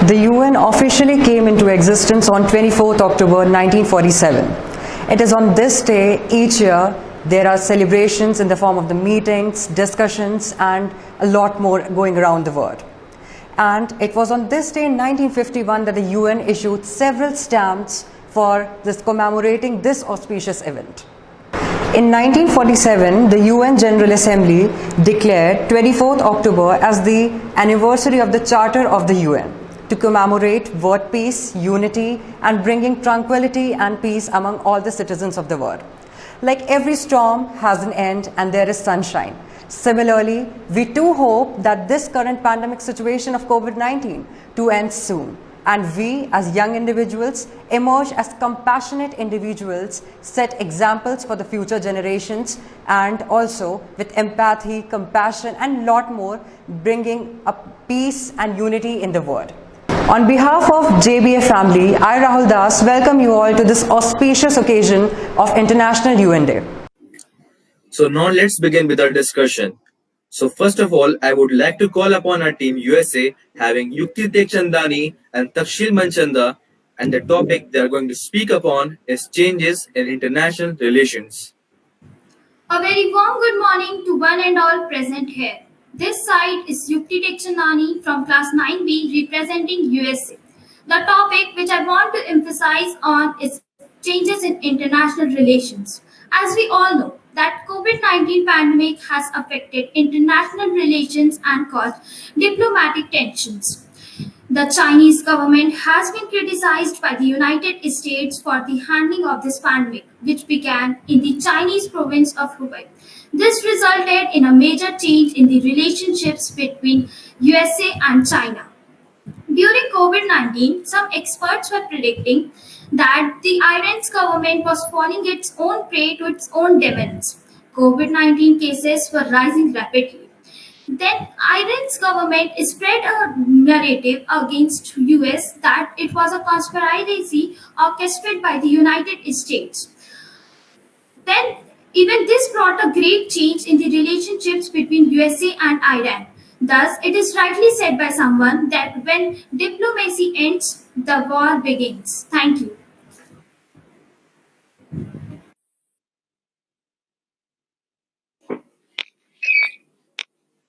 The UN officially came into existence on 24th October 1947. It is on this day each year there are celebrations in the form of the meetings, discussions, and a lot more going around the world. And it was on this day in 1951 that the UN issued several stamps for this commemorating this auspicious event. In 1947, the UN General Assembly declared 24th October as the anniversary of the Charter of the UN to commemorate world peace, unity, and bringing tranquility and peace among all the citizens of the world. Like every storm has an end and there is sunshine. Similarly, we too hope that this current pandemic situation of COVID-19 to end soon, and we as young individuals emerge as compassionate individuals, set examples for the future generations, and also with empathy, compassion, and lot more, bringing up peace and unity in the world. On behalf of JBA family, I, Rahul Das, welcome you all to this auspicious occasion of International UN Day. So now let's begin with our discussion. So first of all, I would like to call upon our team USA having Yukti Chandani and Takshil Manchanda, and the topic they are going to speak upon is changes in international relations. A very warm good morning to one and all present here. This side is Yukti Chandani from class 9B representing USA. The topic which I want to emphasize on is changes in international relations. As we all know, that COVID-19 pandemic has affected international relations and caused diplomatic tensions. The Chinese government has been criticized by the United States for the handling of this pandemic, which began in the Chinese province of Hubei. This resulted in a major change in the relationships between USA and China. During COVID-19, some experts were predicting that the Iran's government was falling its own prey to its own demons. COVID-19 cases were rising rapidly. Then Iran's government spread a narrative against US that it was a conspiracy orchestrated by the United States. Then even this brought a great change in the relationships between USA and Iran. Thus, it is rightly said by someone that when diplomacy ends, the war begins. Thank you.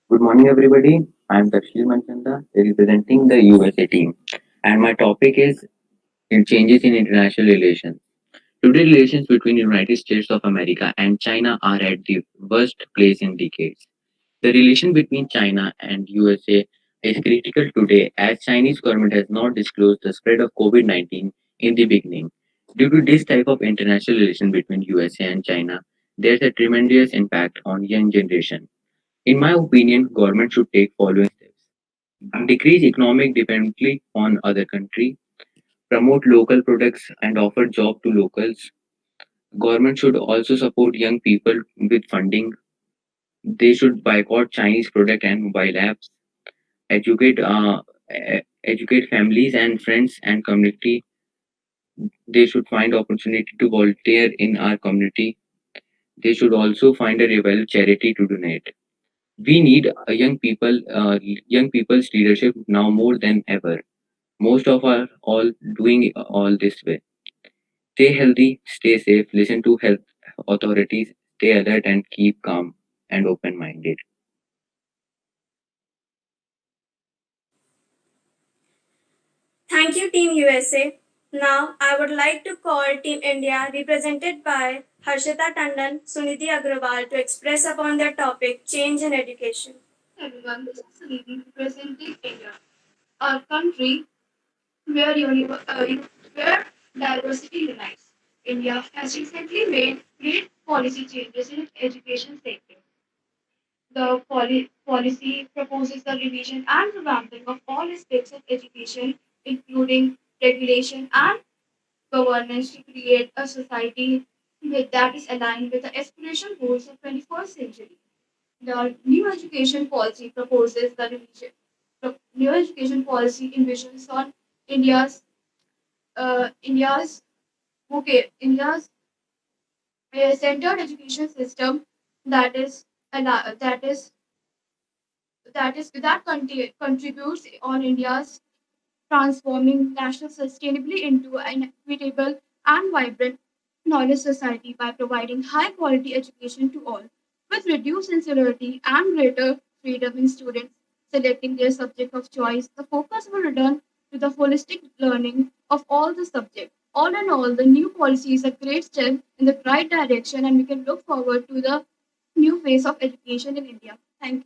Good morning, everybody. I'm Takshil Manchanda, representing the USA team, and my topic is changes in international relations. Today, relations between the United States of America and China are at the worst place in decades. The relation between China and USA is critical today as Chinese government has not disclosed the spread of COVID-19 in the beginning. Due to this type of international relation between USA and China, there's a tremendous impact on young generation. In my opinion, government should take following steps. Decrease economic dependency on other country, promote local products and offer job to locals. Government should also support young people with funding. They should boycott Chinese product and mobile apps. Educate educate families and friends and community. They should find opportunity to volunteer in our community. They should also find a rebel charity to donate. We need young people's leadership now more than ever. Most of are all doing all this way. Stay healthy, stay safe, listen to health authorities, stay alert and keep calm and open minded. Thank you, Team USA. Now, I would like to call Team India, represented by Harshita Tandon, Sunidhi Agrawal, to express upon their topic, change in education. Everyone, this is Sunidhi representing India, our country where, where diversity unites. India has recently made great policy changes in its education sector. The policy proposes the revision and revamping of all aspects of education, including regulation and governance, to create a society that is aligned with the aspirational goals of 21st century. The new education policy proposes the revision. The new education policy envisions on India's India's India's centered education system that is that is that contributes on India's transforming national sustainably into an equitable and vibrant knowledge society by providing high quality education to all, with reduced insularity and greater freedom in students selecting their subject of choice. The focus will return to the holistic learning of all the subjects. All in all, the new policy is a great step in the right direction, and we can look forward to the new phase of education in India. Thank you.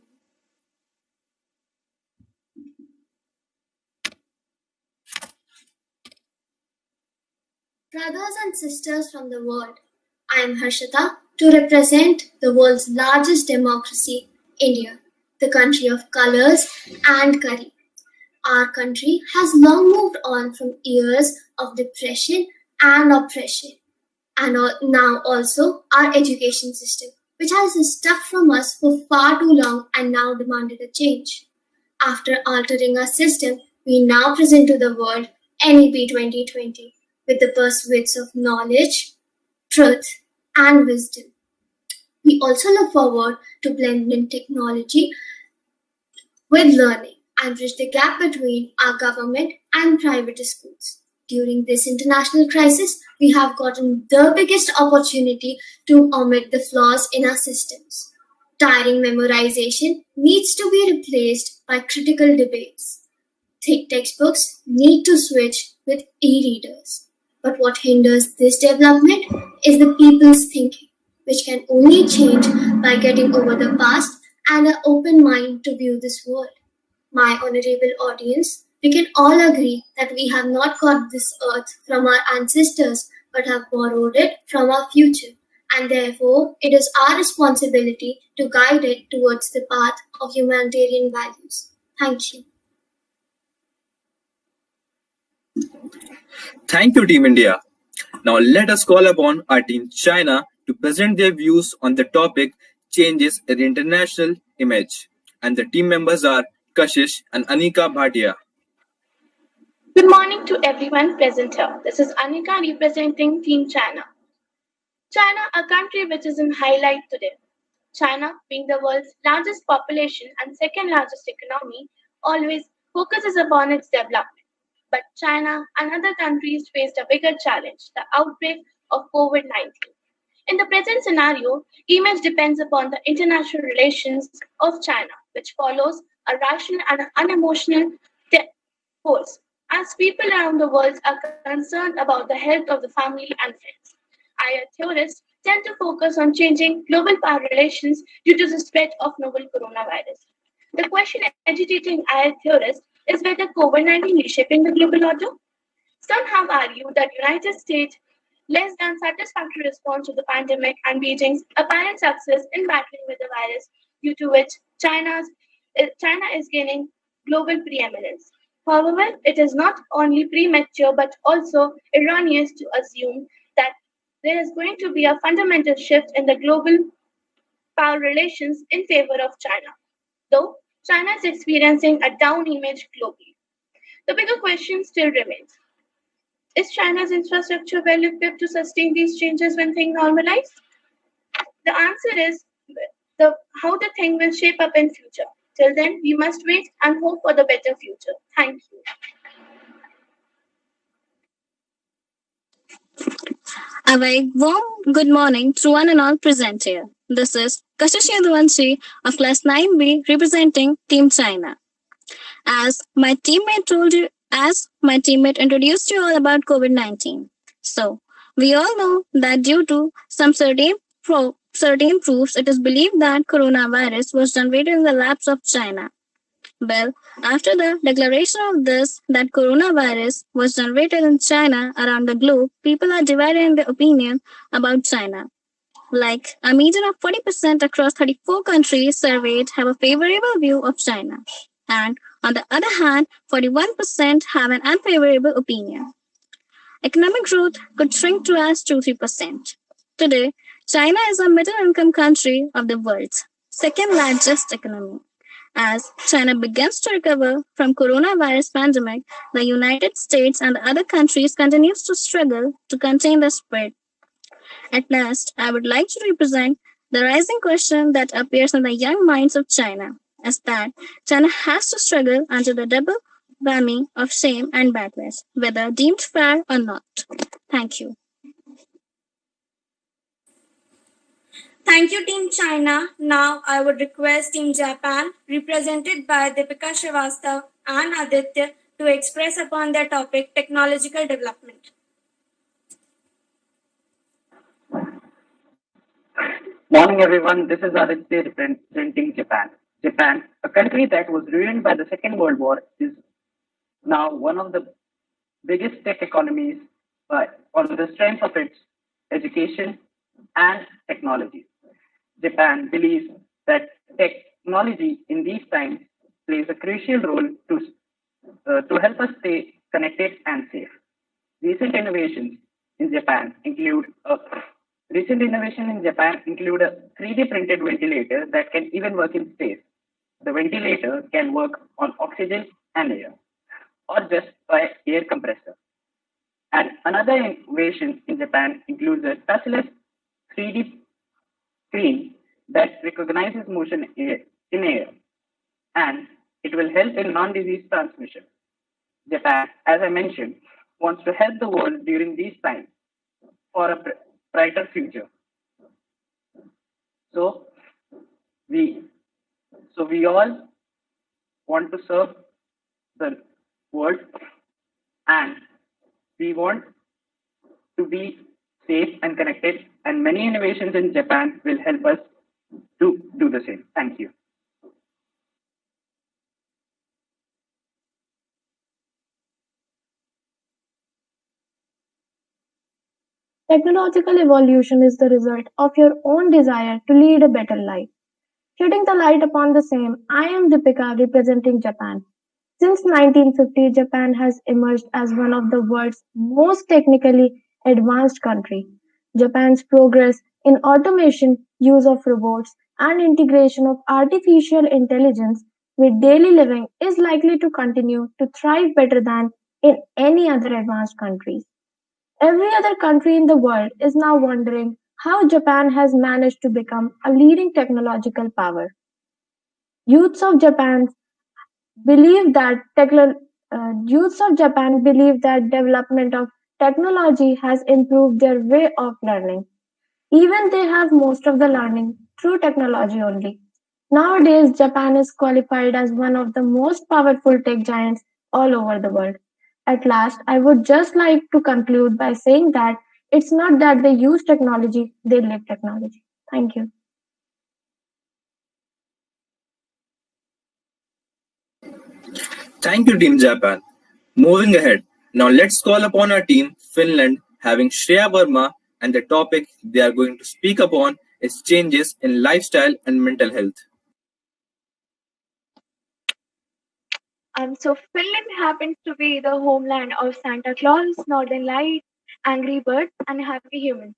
Brothers and sisters from the world, I am Harshita to represent the world's largest democracy, India, the country of colors and curry. Our country has long moved on from years of depression and oppression, and now also our education system, which has been stuck from us for far too long and now demanded a change. After altering our system, we now present to the world NEP 2020 with the pursuits of knowledge, truth, and wisdom. We also look forward to blending technology with learning and bridge the gap between our government and private schools. During this international crisis, we have gotten the biggest opportunity to omit the flaws in our systems. Tiring memorization needs to be replaced by critical debates. Thick textbooks need to switch with e-readers. But what hinders this development is the people's thinking, which can only change by getting over the past and an open mind to view this world. My honorable audience, we can all agree that we have not got this earth from our ancestors but have borrowed it from our future, and therefore it is our responsibility to guide it towards the path of humanitarian values. Thank you. Thank you, Team India. Now let us call upon our Team China to present their views on the topic changes in international image. And the team members are Kashish and Anika Bhatia. Good morning to everyone present here. This is Anika representing Team China. China, a country which is in highlight today. China, being the world's largest population and second largest economy, always focuses upon its development. But China and other countries faced a bigger challenge, the outbreak of COVID-19. In the present scenario, image depends upon the international relations of China, which follows a rational and unemotional course, as people around the world are concerned about the health of the family and friends. IR theorists tend to focus on changing global power relations due to the spread of novel coronavirus. The question agitating IR theorists is whether COVID-19 is shaping the global order. Some have argued that United States less than satisfactory response to the pandemic and Beijing's apparent success in battling with the virus, due to which China is gaining global preeminence. However, it is not only premature but also erroneous to assume that there is going to be a fundamental shift in the global power relations in favor of China, though China is experiencing a down image globally. The bigger question still remains. Is China's infrastructure well equipped to sustain these changes when things normalize? The answer is how the thing will shape up in future. Till then, we must wait and hope for the better future. Thank you. A very warm good morning to one and all present here. This is Kashish Yadwanshi of Class 9B representing Team China. As my teammate introduced you all about COVID-19. So, we all know that due to some certain proofs, it is believed that coronavirus was generated in the labs of China. Well, after the declaration of this, that coronavirus was generated in China around the globe, people are divided in their opinion about China. Like, a median of 40% across 34 countries surveyed have a favorable view of China. And on the other hand, 41% have an unfavorable opinion. Economic growth could shrink to as 2-3%. Today, China is a middle-income country of the world's second largest economy. As China begins to recover from coronavirus pandemic, the United States and other countries continues to struggle to contain the spread. At last, I would like to represent the rising question that appears in the young minds of China, is that China has to struggle under the double whammy of shame and badness, whether deemed fair or not. Thank you. Thank you, Team China. Now I would request Team Japan, represented by Deepika Srivastav and Aditya, to express upon their topic technological development. Morning, everyone. This is Aditya representing Japan. Japan, a country that was ruined by the Second World War, is now one of the biggest tech economies on the strength of its education and technology. Japan believes that technology in these times plays a crucial role to help us stay connected and safe. Recent innovations in Japan include a Recent innovation in Japan include a 3D printed ventilator that can even work in space. The ventilator can work on oxygen and air, or just by air compressor. And another innovation in Japan includes a touchless 3D screen that recognizes motion in air, and it will help in non-disease transmission. Japan, as I mentioned, wants to help the world during these times for a brighter future. So we we all want to serve the world, and we want to be safe and connected, and many innovations in Japan will help us to do the same. Thank you. Technological evolution is the result of your own desire to lead a better life. Shedding the light upon the same, I am Deepika representing Japan. Since 1950, Japan has emerged as one of the world's most technically advanced country. Japan's progress in automation, use of robots, and integration of artificial intelligence with daily living is likely to continue to thrive better than in any other advanced countries. Every other country in the world is now wondering how Japan has managed to become a leading technological power. Youths of Japan believe that youths of Japan believe that development of technology has improved their way of learning. Even they have most of the learning through technology only. Nowadays, Japan is qualified as one of the most powerful tech giants all over the world. At last, I would just like to conclude by saying that it's not that they use technology, they live technology. Thank you. Thank you, Team Japan. Moving ahead, now let's call upon our team, Finland, having Shreya Verma, and the topic they are going to speak upon is changes in lifestyle and mental health. So Finland happens to be the homeland of Santa Claus, Northern Lights, Angry Birds, and happy humans.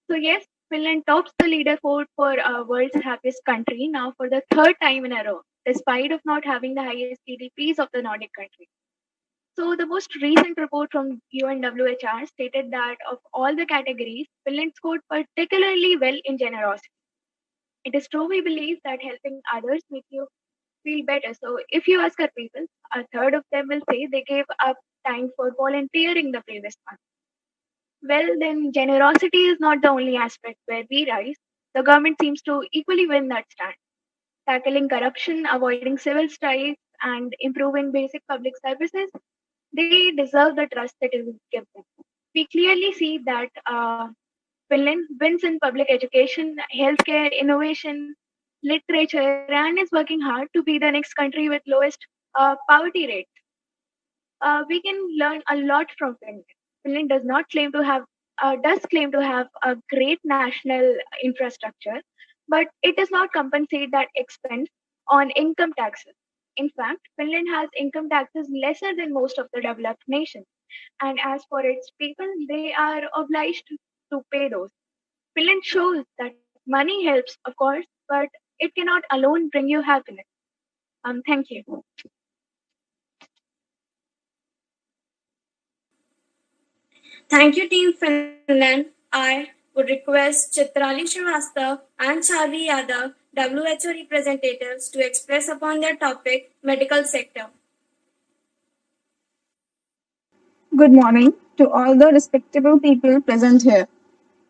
So yes, Finland tops the leaderboard for world's happiest country now for the third time in a row, despite of not having the highest GDPs of the Nordic countries. So the most recent report from UNWHR stated that of all the categories, Finland scored particularly well in generosity. It is true we believe that helping others makes you feel better. So if you ask our people, a third of them will say they gave up time for volunteering the previous month. Well, then generosity is not the only aspect where we rise. The government seems to equally win that stand. Tackling corruption, avoiding civil strife, and improving basic public services, they deserve the trust that is given. We clearly see that Finland wins in public education, healthcare, innovation, literature, and is working hard to be the next country with lowest poverty rate. We can learn a lot from Finland. Finland does claim to have a great national infrastructure, but it does not compensate that expense on income taxes. In fact, Finland has income taxes lesser than most of the developed nations. And as for its people, they are obliged to pay those. Finland shows that money helps, of course, but it cannot alone bring you happiness. Thank you. Thank you, Team Finland. I would request Chitrali Srivastav and Charvi Yadav, WHO representatives, to express upon their topic, medical sector. Good morning to all the respectable people present here.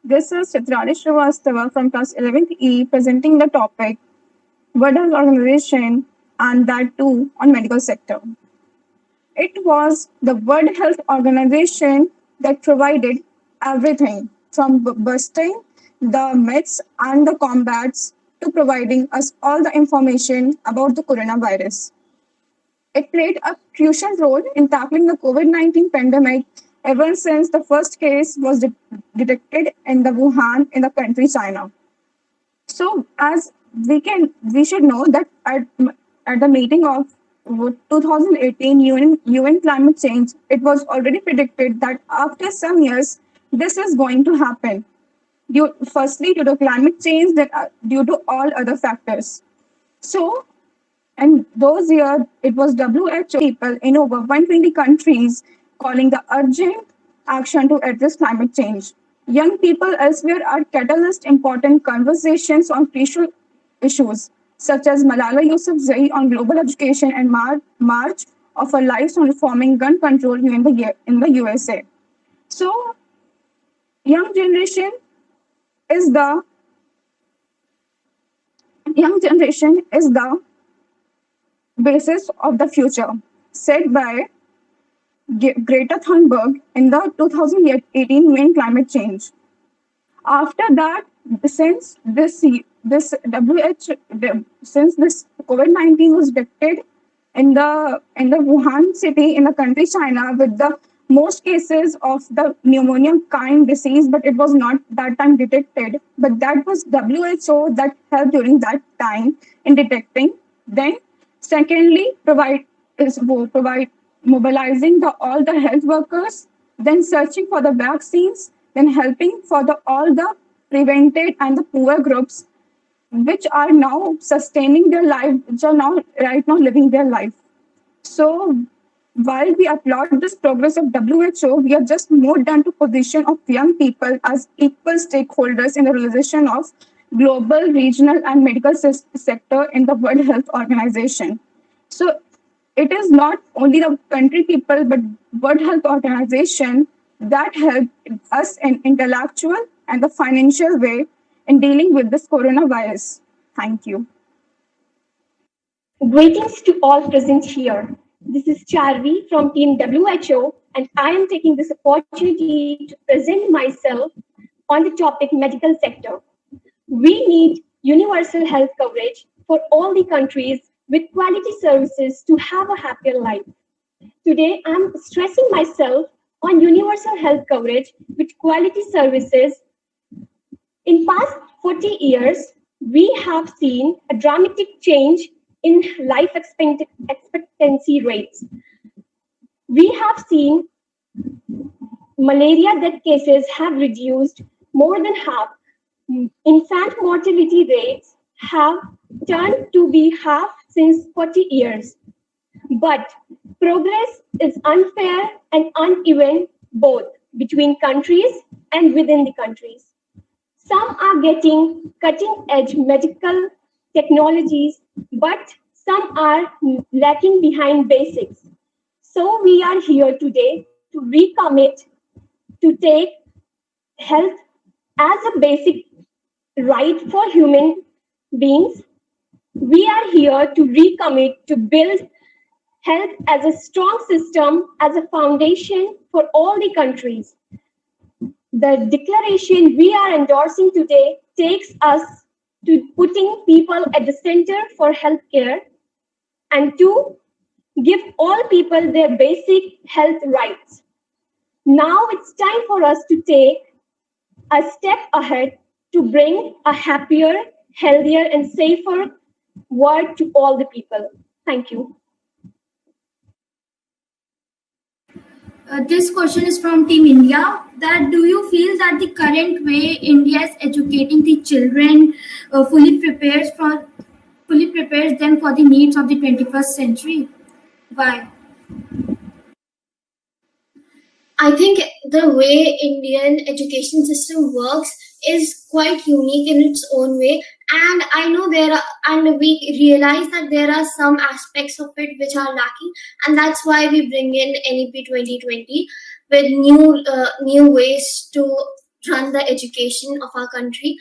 This is Chitrani Srivastava from class 11th E presenting the topic World Health Organization and that too on medical sector. It was the World Health Organization that provided everything from busting the myths and the combats to providing us all the information about the coronavirus. It played a crucial role in tackling the COVID 19 pandemic ever since the first case was detected in the Wuhan in the country China. So, as we should know that at the meeting of 2018 UN climate change, it was already predicted that after some years, this is going to happen. Firstly, due to climate change, then due to all other factors. So, and those years, it was WHO people in over 120 countries calling the urgent action to address climate change. Young people elsewhere are catalyst important conversations on crucial issues such as Malala Yousafzai on global education and March of her lives on reforming gun control in the USA. So, young generation is the young generation is the basis of the future, said by Greta Thunberg in the 2018 UN climate change. After that, since this since this COVID-19 was detected in the Wuhan city in the country China with the most cases of the pneumonia kind disease, but it was not that time detected. But that was WHO that helped during that time in detecting. Then, secondly, provide mobilizing all the health workers, then searching for the vaccines, then helping for all the prevented and the poor groups which are now sustaining their life, which are now right now living their life. So while we applaud this progress of WHO, we are just more than to position of young people as equal stakeholders in the realization of global, regional, and medical sector in the World Health Organization. So it is not only the country people, but World Health Organization that help us in intellectual and the financial way in dealing with this coronavirus. Thank you. Greetings to all present here. This is Charvi from Team WHO, and I am taking this opportunity to present myself on the topic medical sector. We need universal health coverage for all the countries with quality services to have a happier life. Today, I'm stressing myself on universal health coverage with quality services. In past 40 years, we have seen a dramatic change in life expectancy rates. We have seen malaria death cases have reduced more than half. Infant mortality rates have turned to be half since 40 years. But progress is unfair and uneven both between countries and within the countries. Some are getting cutting edge medical technologies, but some are lacking behind basics. So we are here today to recommit to take health as a basic right for human beings. We are here to recommit to build health as a strong system, as a foundation for all the countries. The declaration we are endorsing today takes us to putting people at the center for healthcare and to give all people their basic health rights. Now it's time for us to take a step ahead to bring a happier, healthier, and safer world to all the people. Thank you. This question is from Team India. That do you feel that the current way India is educating the children fully prepares them for the needs of the 21st century? Why? I think the way Indian education system works is quite unique in its own way, and I know and we realize that there are some aspects of it which are lacking, and that's why we bring in NEP 2020. with new ways to run the education of our country.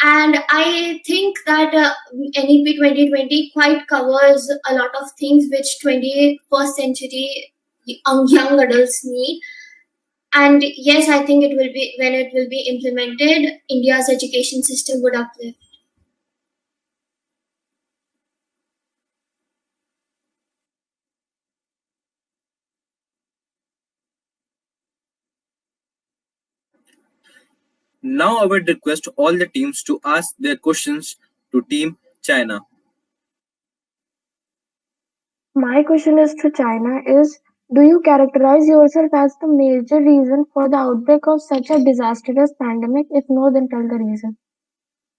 And I think that NEP 2020 quite covers a lot of things which 21st century young adults need. And yes, I think it will be, when it will be implemented, India's education system would uplift. Now I would request all the teams to ask their questions to Team China. My question is to China is, do you characterize yourself as the major reason for the outbreak of such a disastrous pandemic? If no, then tell the reason.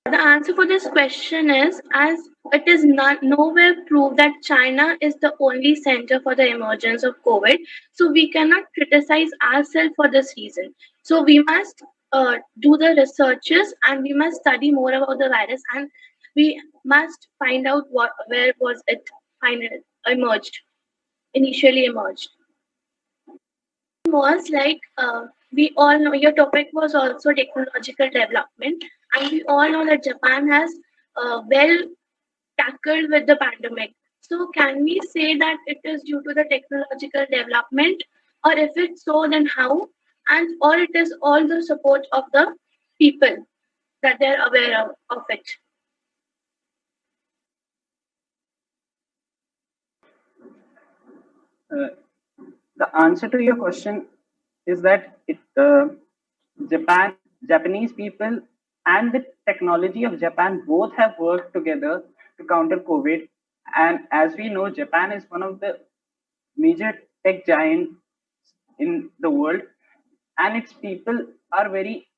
The answer for this question is, as it is not nowhere proved that China is the only center for the emergence of COVID, so we cannot criticize ourselves for this reason. So we must do the researches and we must study more about the virus, and we must find out where was it finally emerged, initially emerged. Was like we all know your topic was also technological development, and we all know that Japan has well tackled with the pandemic. So can we say that it is due to the technological development, or if it's so, then how? And or it is all the support of the people that they're aware of it. Uh, the answer to your question is that Japanese people and the technology of Japan both have worked together to counter COVID. And as we know, Japan is one of the major tech giants in the world, and its people are very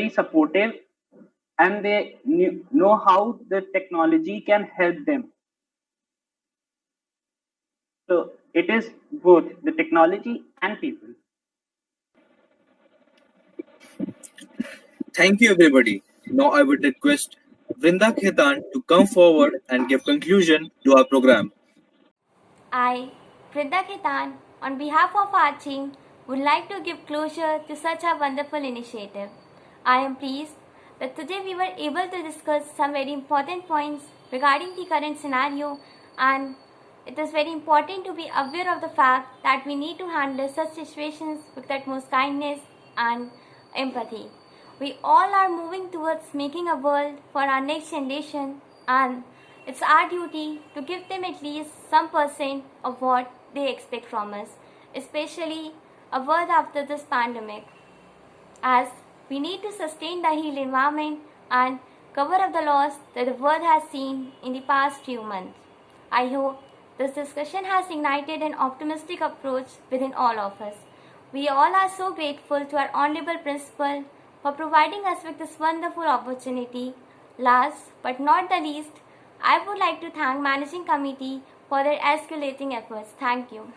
supportive, and they know how the technology can help them. So it is both the technology and people. Thank you, everybody. Now I would request Vrinda Khetan to come forward and give conclusion to our program. I, Pridha Ketan, on behalf of our team, would like to give closure to such a wonderful initiative. I am pleased that today we were able to discuss some very important points regarding the current scenario, and it is very important to be aware of the fact that we need to handle such situations with utmost kindness and empathy. We all are moving towards making a world for our next generation, and it's our duty to give them at least some percent of what they expect from us, especially a world after this pandemic, as we need to sustain the healed environment and cover up the loss that the world has seen in the past few months. I hope this discussion has ignited an optimistic approach within all of us. We all are so grateful to our Honorable Principal for providing us with this wonderful opportunity. Last but not the least, I would like to thank Managing Committee for their escalating efforts. Thank you.